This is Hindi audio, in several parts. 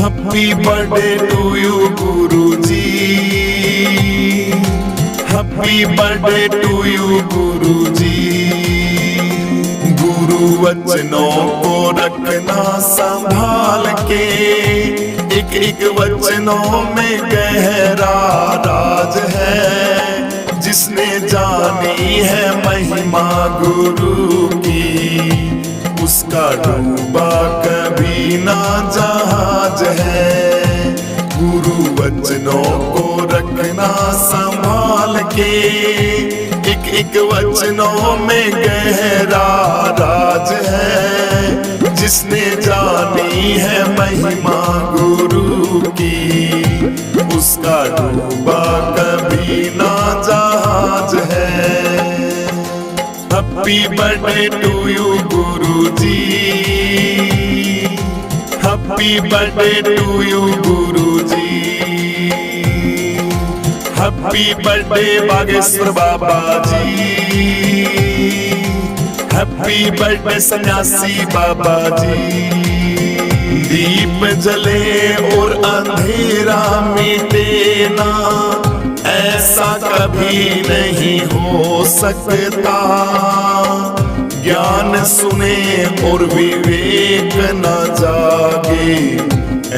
Happy birthday to you Guruji, happy birthday to you Guruji. गुरु वचनों को रखना संभाल के, एक एक वचनों में गहरा राज है। जिसने जानी है महिमा गुरु की, उसका डूबा कभी ना जहाज है। गुरु वचनों को रखना संभाल के, एक एक वचनों में गहरा राज है। जिसने जानी है महिमा गुरु की, उसका डूबा कभी ना जहाज है। Happy birthday to you Guruji, happy birthday to you Guruji. Happy birthday Bageshwar Baba ji, happy birthday Sanyasi Baba जी। दीप जले और अंधेरा मिटे ना, ऐसा कभी नहीं हो सकता। ज्ञान सुने और विवेक न जागे,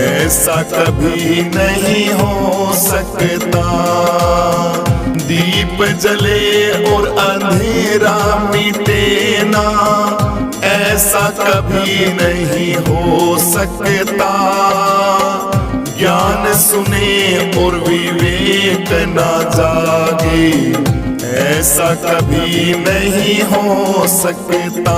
ऐसा कभी नहीं हो सकता। दीप जले और अंधेरा मिटे ना, ऐसा कभी नहीं हो सकता। ज्ञान सुने और विवेक न जागे, ऐसा कभी नहीं हो सकता।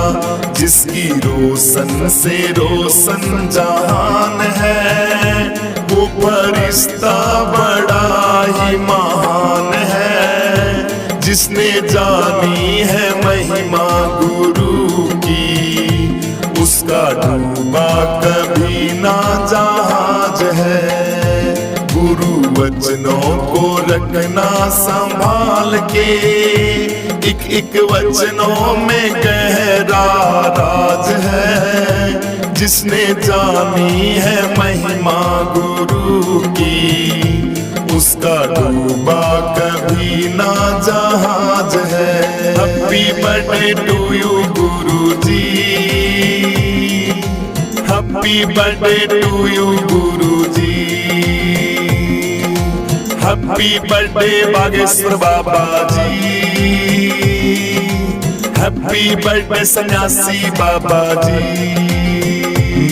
जिसकी रोशन से रोशन जहान है, वो फरिश्ता बड़ा ही महान है। जिसने जानी है महिमा गुरु की, उसका डूबा कभी ना जहाज है। गुरु वचनों को रखना संभाल के, एक एक वचनों में गहरा राज है। जिसने जानी है महिमा गुरु की, उसका डूबा कभी ना जहाज है। Happy birthday to you Guruji, happy birthday to you Guruji. Happy birthday Bageshwar Baba ji, happy birthday Sanyasi Baba जी।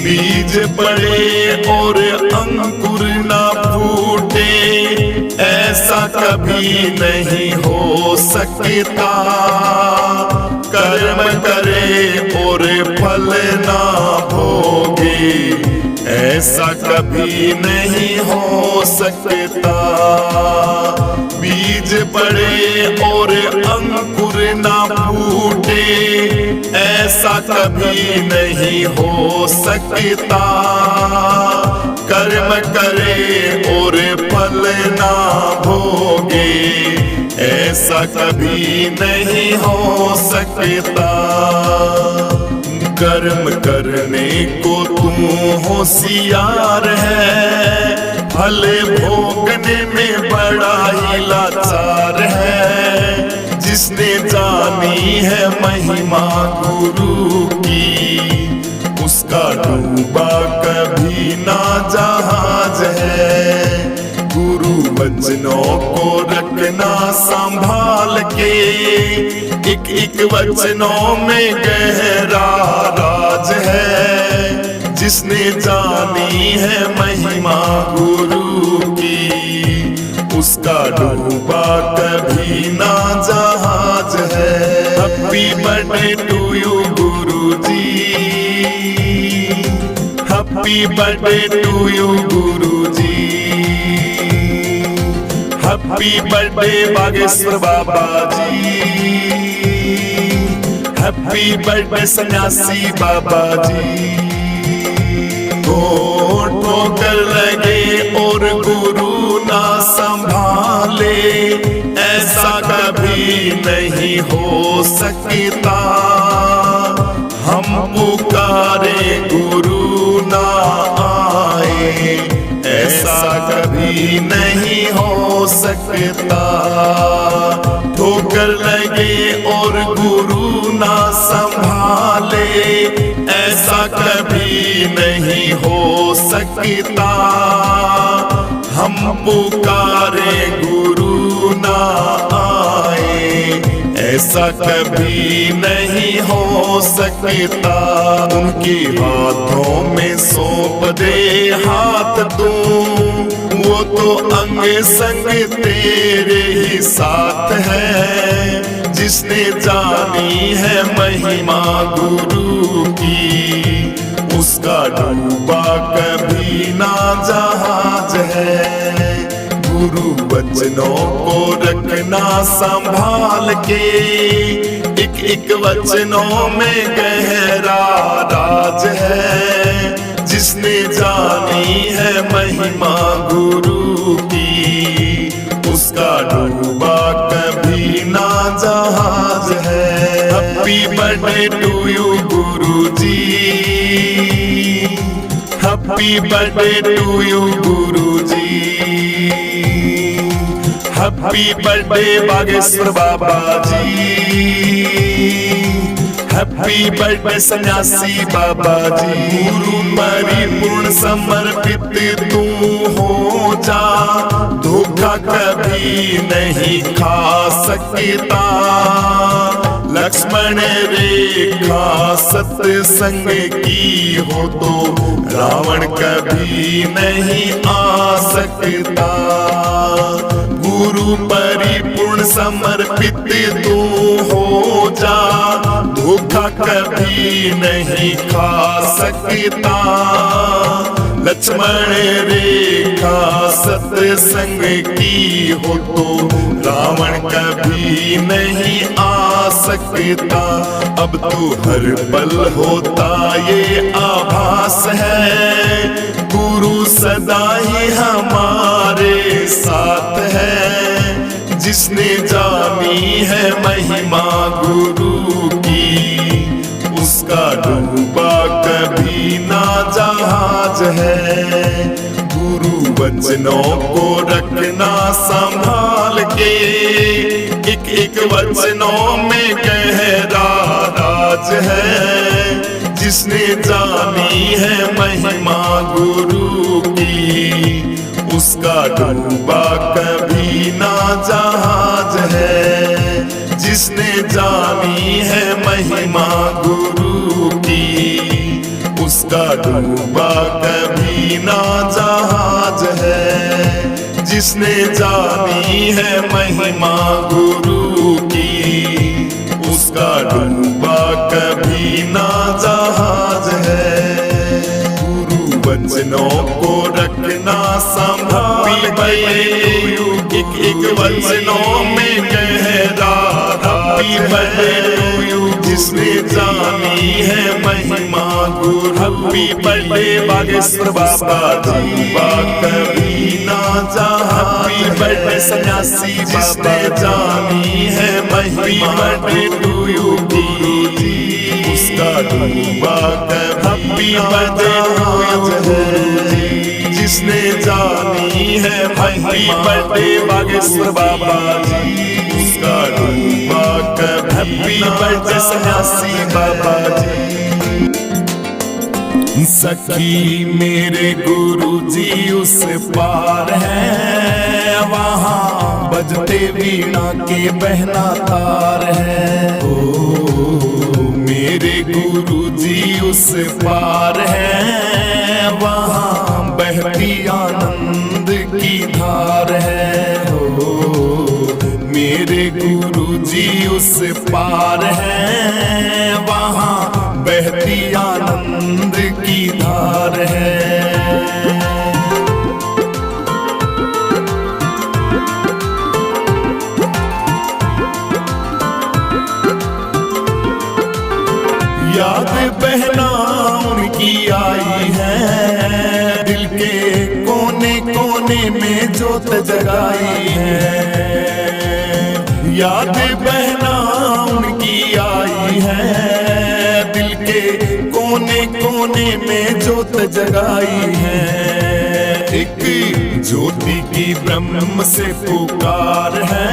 बीज पड़े और अंकुर ना फूटे, ऐसा कभी नहीं हो सकता। कर्म करे और फल ना भोगे, ऐसा कभी नहीं हो सकता। बीज पड़े और अंकुर ना फूटे, ऐसा कभी नहीं हो सकता। कर्म करे और फल ना भोगे, ऐसा कभी नहीं हो सकता। कर्म करने को तू होशियार है, फल भोगने में बड़ा ही लाचार है। जिसने जानी है महिमा गुरु की, उसका डूबा कभी ना जहाज है। गुरु वचनों को रखना संभाल के, एक एक वचनों में गहरा राज है। जिसने जानी है महिमा गुरु की, उसका डूबा कभी ना जहाज है। Happy birthday to you Guruji, happy birthday to you Guruji. Happy birthday Bageshwar Baba ji, happy birthday Sanyasi Baba जी। ठोकर लगे और गुरु ना संभाले, ऐसा कभी नहीं हो सकता। हम पुकारे गुरु ना आए, सकता। ठोकर लगे और गुरु ना संभाले, ऐसा कभी नहीं हो सकता। हम पुकारे गुरु ना आए, ऐसा कभी नहीं हो सकता। उनके हाथों में सौंप दे हाथ तू, वो तो अंग संग तेरे ही साथ है। जिसने जानी है महिमा गुरु की, उसका डूबा कभी ना जहाज है। गुरु वचनों को रखना संभाल के, एक एक वचनों में गहरा राज है। जिसने जानी है महिमा गुरु की, उसका डूबा कभी ना जहाज है। Happy birthday to you Guru ji, happy birthday to you Guru ji. Happy birthday Bageshwar Baba ji, happy birthday Sanyasi Baba जी। गुरु परिपूर्ण समर्पित तू हो जा, धोखा कभी नहीं खा सकता। लक्ष्मण रेखा सत्संग की हो तो रावण कभी नहीं आ सकता। गुरु परिपूर्ण समर्पित तू हो जा, धोखा कभी नहीं खा सकता। लक्ष्मण रेखा सत्संग की हो तो रावण कभी नहीं आ सकता। अब तो हर पल होता ये आभास है, गुरु सदा ही हमारे साथ है। जिसने जानी है महिमा गुरु की, उसका डूबा कभी ना जहाज है। गुरु वचनों को रखना संभाल के, एक एक वचनों में गहरा राज है। जिसने जानी है महिमा गुरु की, उसका डूबा कभी ना जहाज है। जिसने जानी है महिमा गुरु की, उसका डूबा कभी ना जहाज है। जिसने जानी है महिमा गुरु की, उसका डूबा कभी ना जहाज है। गुरु वचनों को रखना संभाल के, एक एक वचनों में गहरा हैप्पी बर्थडे टू यू। जिसने जानी है महिमा गुरु, हैप्पी बर्थडे बागेश्वर बाबा जी। कभी ना जा, हैप्पी बर्थडे सन्यासी। जिसने जानी है महिमा बर्थडे टू यू गुरु जी, उसका डूबा कभी बर्थडे टू यू गुरु जी। जिसने जानी है हैप्पी बर्थडे बागेश्वर बाबा जी, उसका डूबा हैप्पी बर्थडे सन्यासी बाबा जी। सखी मेरे गुरु जी उस पार है, वहाँ बजते वीणा के बहना तार है। ओ मेरे गुरु जी उस पार है, वहाँ बहती आनंद की धार है। ओ मेरे गुरु जी उस पार है, वहाँ बहती आनंद की धार है। याद बहना उनकी आई है, दिल के कोने कोने में जोत जगाई है। याद बहना उनकी आई है, दिल के कोने कोने में जोत जगाई है। एक ज्योति की ब्रह्म से पुकार है,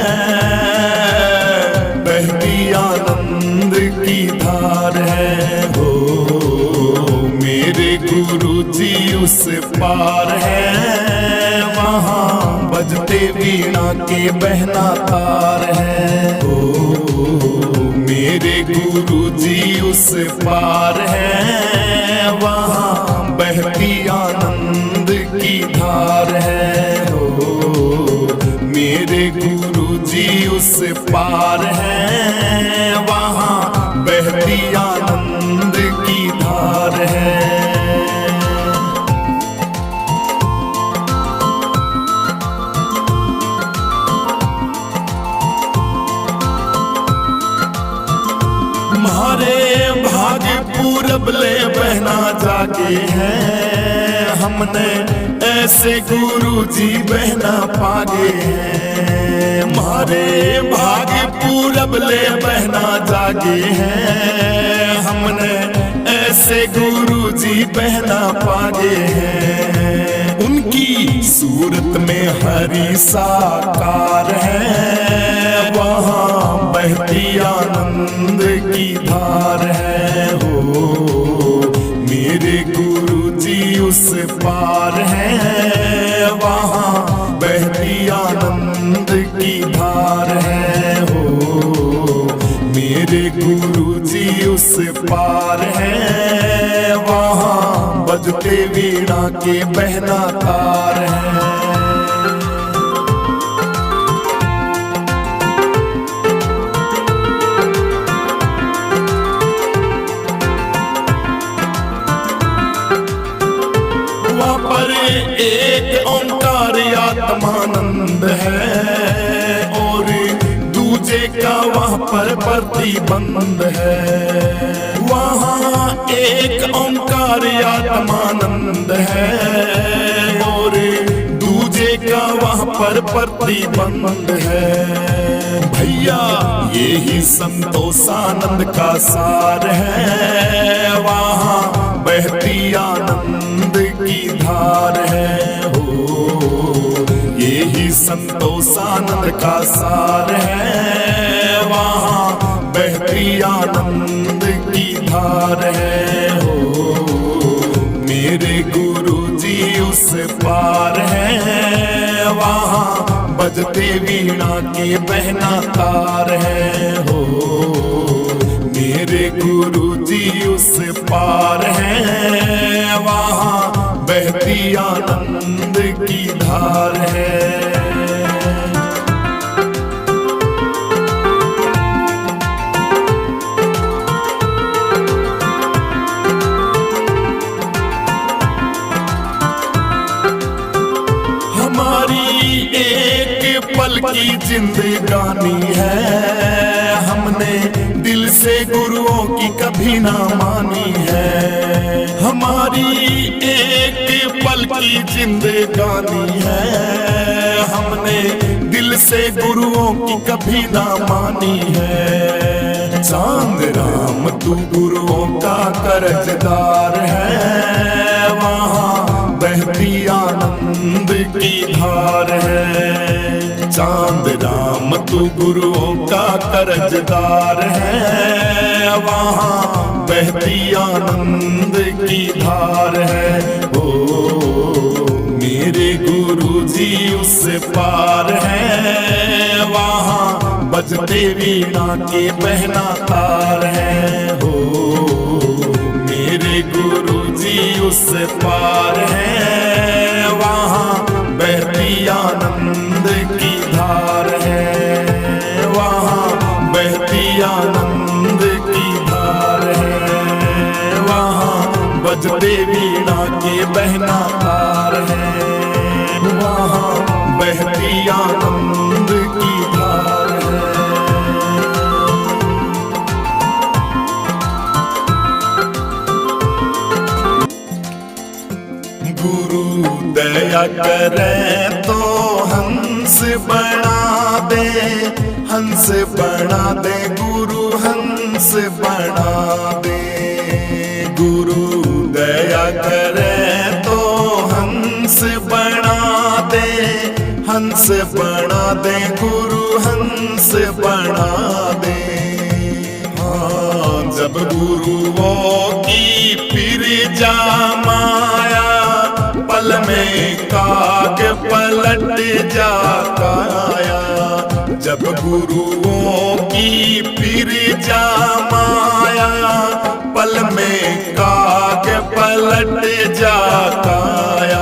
बहती आनंद की धार है। हो मेरे गुरु जी उस पार है, वहाँ बजते वीणा के बहना तार है। हो मेरे गुरु जी उस पार है, वहाँ बहती आनंद की धार है। हो मेरे गुरु जी उस पार है, वहाँ बहती आनंद की धार है। हमारे भाग्य पूरब ले बहना जागे हैं, हमने ऐसे गुरु जी बहना पागे हैं। हमारे भाग्य पूरब ले बहना जागे हैं, हमने ऐसे गुरु जी बहना पागे हैं। उनकी सूरत में हरि साकार है, वहाँ बहती आनंद की धार है। हो मेरे गुरु जी उस पार है, वहाँ बहती आनंद की धार है। हो मेरे गुरु जी उस पार है, वहाँ बजते वीणा के बहना तार है। एक ओंकार आत्मानंद है, और दूजे का वहाँ पर प्रतिबंध है। वहाँ एक ओंकार आत्मानंद है, और दूजे का वहाँ पर प्रतिबंध है। भैया यही संतोषानंद का सार है, वहाँ बहती आनंद की धार है। हो यही संतोषानंद का सार है, वहाँ बहती आनंद की धार है। हो मेरे गुरु जी उस पार है, वहाँ बजते वीणा के बहना तार है। हो मेरे गुरु जी उस पार है, वहाँ बहती आनंद की धार है। पल की जिंदगानी है, हमने दिल से गुरुओं की कभी ना मानी है। हमारी एक पल की जिंदगानी है, हमने दिल से गुरुओं की कभी ना मानी है। चांद राम तू गुरुओं का कर्जदार है, वहाँ बहती आनंद की धार है। चांद राम तू गुरुओं का कर्जदार है, वहाँ बहती आनंद की धार है। हो मेरे गुरु जी उस पार है, वहाँ बजते वीणा के बहना तार है। हो मेरे गुरु जी उस पार है, वहाँ बहती आनंद की धार है। वहाँ बहती आनंद की धार है, वहाँ बजते वीणा के बहना तार है। वहाँ बहती आनंद की धार है। गुरु दया करे तो हंस बना दे, हंस बना दे गुरु हंस बना दे। गुरु दया करे तो हंस बना हंस बना दे गुरु, हंस बना दे। हाँ, जब गुरुओं की फिर जा माया, पल में काग पलट जा काया। जब गुरुओं की फिर जा माया, पल में काग पलट जा काया।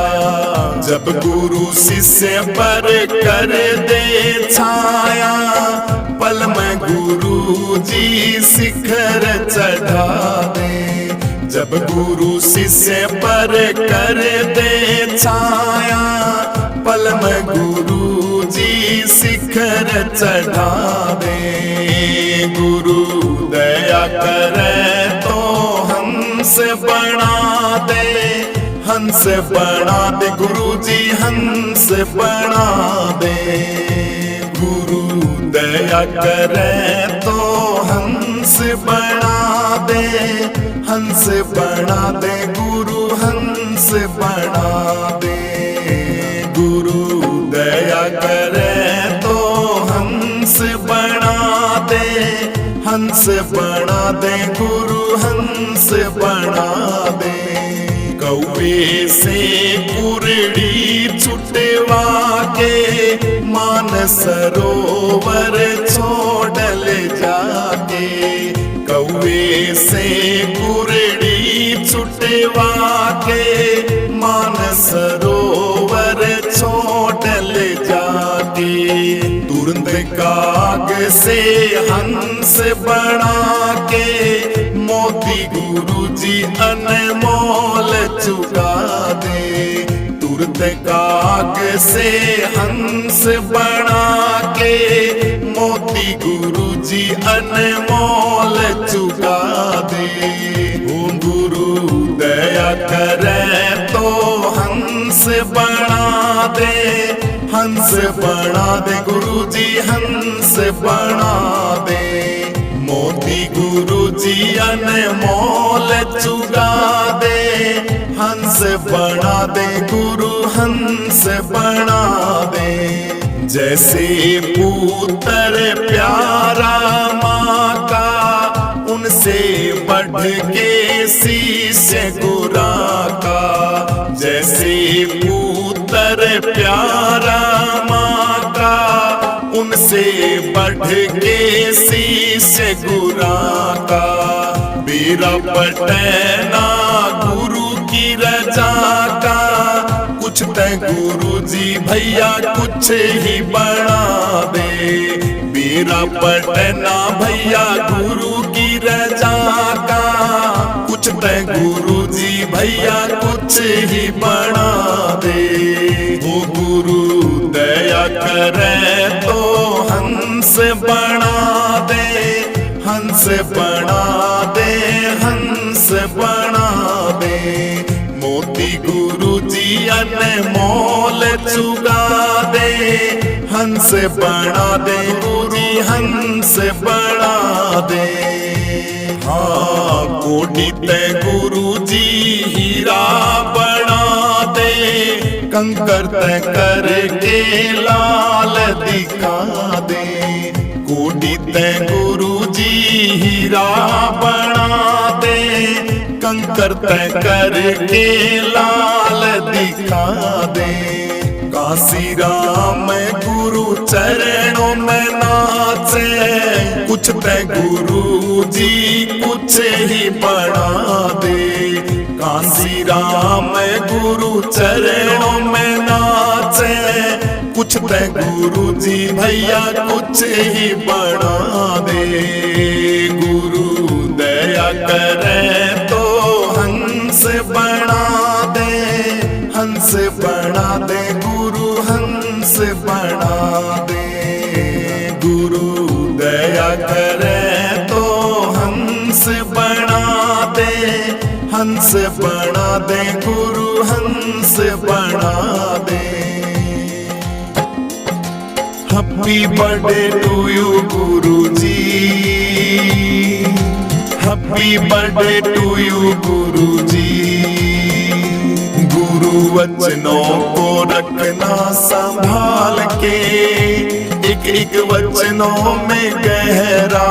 जब गुरु शिष्य पर कर दे छाया, पल में गुरु जी शिखर चढ़ा दे। जब गुरु शिष्य पर कर दे छाया, पल में गुरु जी शिखर चढ़ा दे। गुरु दया करे तो हंस बना दे, हंस बना दे गुरु जी, हंस बना दे। गुरु दया करे तो हंस बना दे, हंस बना दे गुरु, हंस बना दे। गुरु दया करे तो हंस बना दे, हंस बना दे गुरु, हंस बना दे। कौवे से कुरड़ी छुटवा के, मान सरोवर छोड़ल जाके। कौवे से कुरड़ी छुटवा के, मान सरोवर छोड़ल जाके। तुरंत काग से हंस बना के, मोती गुरु जी अनमोल चुका दे। तुरंत काग से हंस बना के, मोती गुरु जी अनमोल चुका दे। ओ गुरु दया करे तो हंस बना दे, हंस बना दे गुरु जी, हंस बना दे। मोती गुरु जी अनमोल चुगा दे, हंस बना दे गुरु, हंस बना दे। जैसे पुत्र प्यारा माँ का, उनसे बढ़ के शिष्य गुरा का। जैसे पुत्र प्यारा माँ का, उनसे बढ़ के शिष्य गुरा का। बीरा पटना गुरु की रजा का, कुछ तय गुरु जी भैया कुछ ही बना दे। बीरा पटना भैया गुरु की रजा का, कुछ तय गुरु जी भैया कुछ ही बना दे। वो गुरु दया करे तो हंस बना दे, हंस बना दे, हंस बना दे। मोती गुरु जी अनमोल चुगा दे, हंस बना दे गुरु जी, हंस बना दे। हाँ, कोटि ते गुरु जी हीरा बना दे, कंकर ते करके लाल दिखा दे। कोटि ते गुरु जी हीरा बना दे, कंकर ते करके लाल दिखा दे। काशी राम गुरु चरणों में नाचे, कुछ ते गुरु जी कुछ ही बना दे। काशी राम गुरु चरणों में नाचे, कुछ ते गुरु जी भैया कुछ ही बना दे। गुरु दया करे तो हंस बना दे, हंस बना दे गुरु, हंस बना दे। गुरु दया करे तो हंस बना दे, हंस बना दे गुरु, हंस बना दे। Happy birthday to you Guru ji, happy birthday to you गुरु जी। गुरु वचनों को रखना संभाल के, एक एक वचनों में गहरा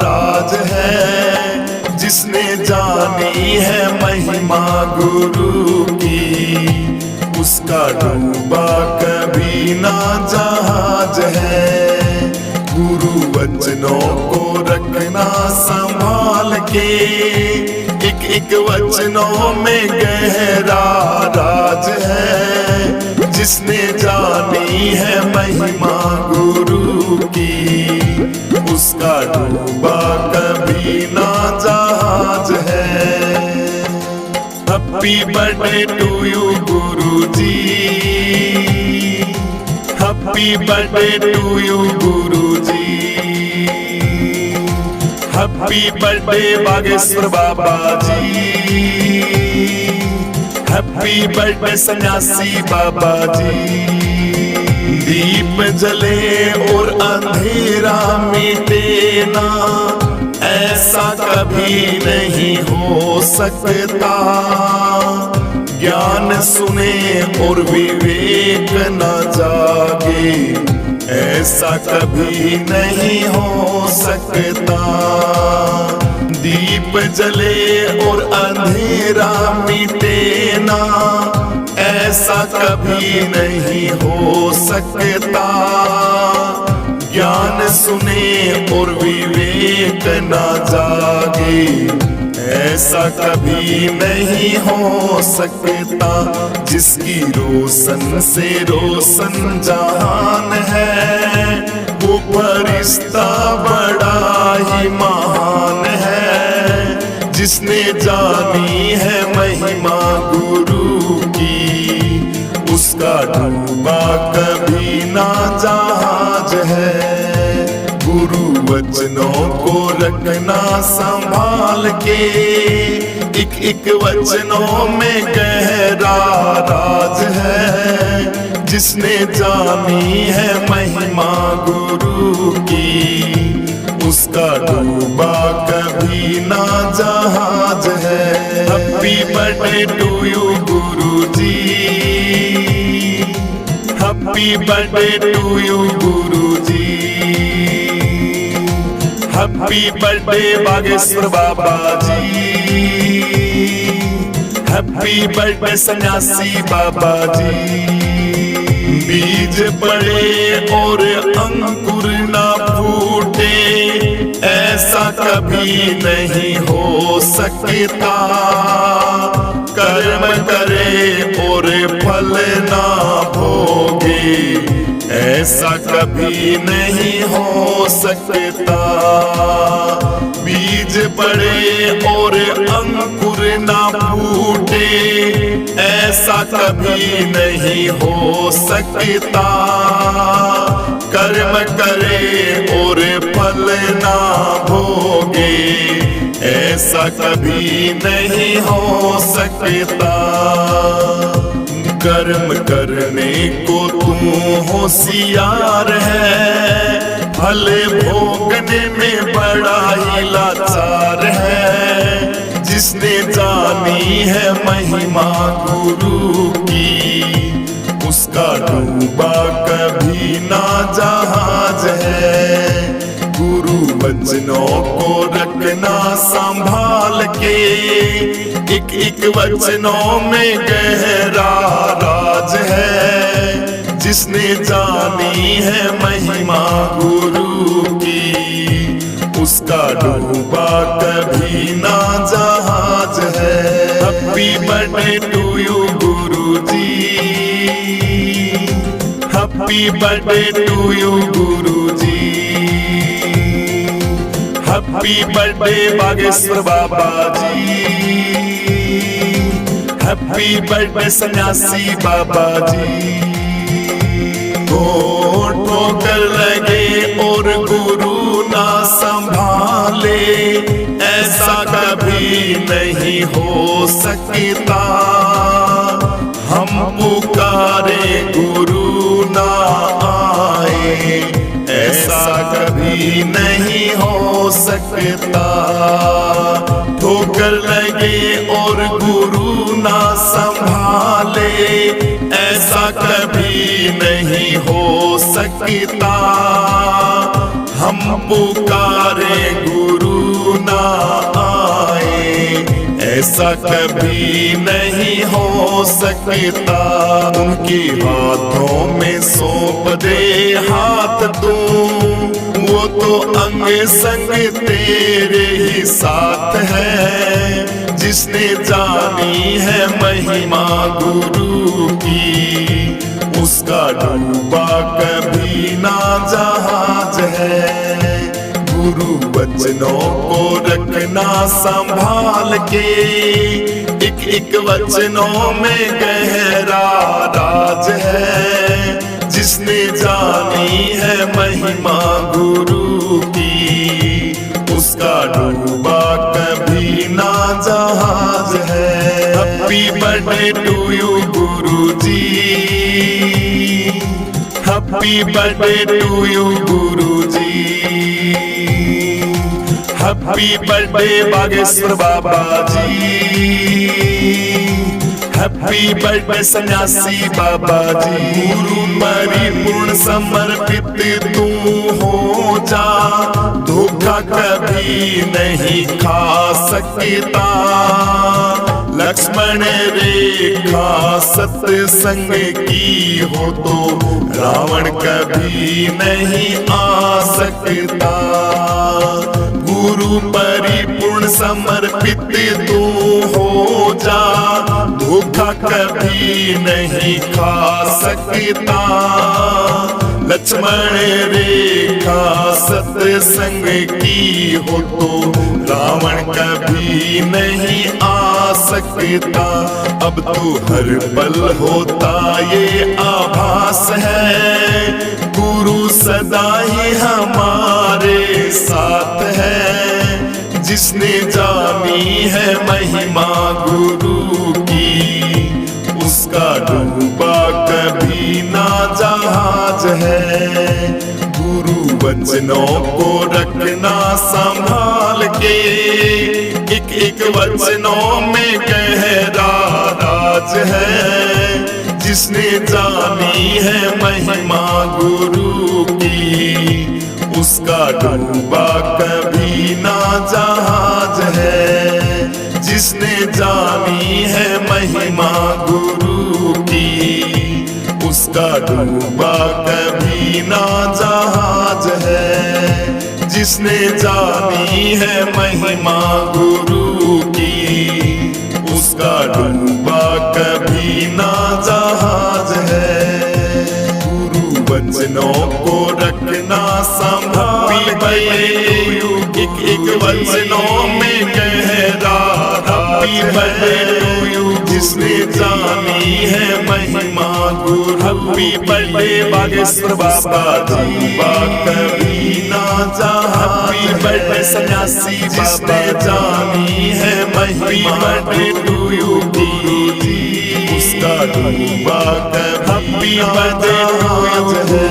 राज है। जिसने जानी है महिमा गुरु की, उसका डूबा कभी ना जहाज है। गुरु वचनों को रखना संभाल के, एक एक वचनों में गहरा राज है। जिसने जानी है महिमा गुरु की, उसका डूबा कभी ना जहाज है। Happy birthday to you Guruji, happy birthday to you Guruji. Happy birthday Bageshwar Baba ji, happy birthday Sanyasi Baba जी। दीप जले और अंधेरा मिटे ना, ऐसा कभी नहीं हो सकता। ज्ञान सुने और विवेक न जागे, ऐसा कभी नहीं हो सकता। दीप जले और अंधेरा मिटे ना, ऐसा कभी नहीं हो सकता। ज्ञान सुने और विवेक न जागे, ऐसा कभी नहीं हो सकता। जिसकी रोशन से रोशन जहान है, वो फरिश्ता बड़ा ही महान है। जिसने जानी है महिमा गुरु की, उसका डूबा कभी ना जहाज है। गुरु वचनों को रखना संभाल के, एक एक वचनों में गहरा राज है। जिसने जानी है महिमा गुरु की, उसका डूबा कभी ना जहाज है। Happy birthday to you Guruji, happy birthday to you Guruji. Happy birthday Bageshwar Baba ji, happy birthday Sanyasi Baba जी। बीज पड़े और अंकुर ना फूटे, ऐसा कभी नहीं हो सकता। कर्म करे और फल ना भोगे, ऐसा कभी नहीं हो सकता। बीज पड़े और अंकुर ना फूटे, ऐसा कभी नहीं हो सकता। कर्म करे और फल ना भोगे, ऐसा कभी नहीं हो सकता। कर्म करने को तू होशियार है, फल भोगने में बड़ा ही लाचार है। जिसने जानी है महिमा गुरु की, उसका डूबा कभी ना जहाज है। गुरु वचनों को रखना संभाल के, एक एक वचनों में गहरा राज है। जिसने जानी है महिमा गुरु की, उसका डूबा कभी ना जहाज है। Happy birthday to you Guruji, happy birthday to you Guruji. Happy birthday Bageshwar Baba ji, happy birthday Sanyasi Baba जी। ठोकर लगे और गुरु ना संभाले, ऐसा कभी नहीं हो सकता। हम पुकारे गुरु ना आए, ऐसा कभी नहीं हो सकता। ठोकर लगे और गुरु ना संभाले ऐसा कभी नहीं हो सकता। हम पुकारे गुरु ना आए ऐसा कभी नहीं हो सकता। उनके हाथों में सौंप दे हाथ तू, वो तो अंग संग तेरे ही साथ है। जिसने जानी है महिमा गुरु की, उसका डूबा कभी ना जहाज है। गुरु वचनों को रखना संभाल के, एक एक वचनों में गहरा राज है। जिसने जानी है महिमा गुरु की, उसका डूबा कभी ना जहाज है। Happy birthday to you Guru ji, happy birthday to you Guru ji. Happy birthday Bageshwar Baba ji, happy birthday Sanyasi Baba जी। गुरु परिपूर्ण समर्पित तू हो जा, धोखा कभी नहीं खा सकता। लक्ष्मण रेखा सत्संग की हो तो रावण कभी नहीं आ सकता। गुरु परिपूर्ण समर्पित तू हो जा, धोखा कभी नहीं खा सकता। लक्ष्मण रेखा सत्संग की हो तो रावण कभी नहीं आ सकता। अब तो हर पल होता ये आभास है, गुरु सदा ही हमारे साथ है। जिसने जानी है महिमा गुरु की, उसका डूबा कभी ना जहाज है। गुरु वचनों को रखना संभाल के, एक एक वचनों में गहरा राज है। जिसने जानी है महिमा गुरु की, उसका डूबा कभी ना जहाज है। जिसने जानी है महिमा गुरु की, उसका डूबा कभी ना जहाज है। जिसने जानी है महिमा गुरु की, उसका डूबा कभी ना जहाज है। गुरु वचनों को रखना संभाल के, एक एक वचनों में गहरा राज। जिसने जानी है महिमा गुरु, हैप्पी बर्थडे बागेश्वर बाबा जी, कभी ना जहाज। हैप्पी बर्थडे सन्यासी जिसने जानी है महिमा बर्थडे टू यू गुरु जी, उसका डूबा कभी ना जहाज है।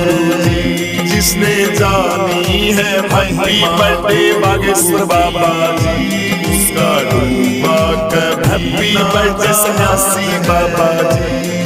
जिसने जानी है हैप्पी बर्थडे बागेश्वर बाबा जी, उसका डूबा कभी ना। हैप्पी बर्थडे सन्यासी बाबा जी।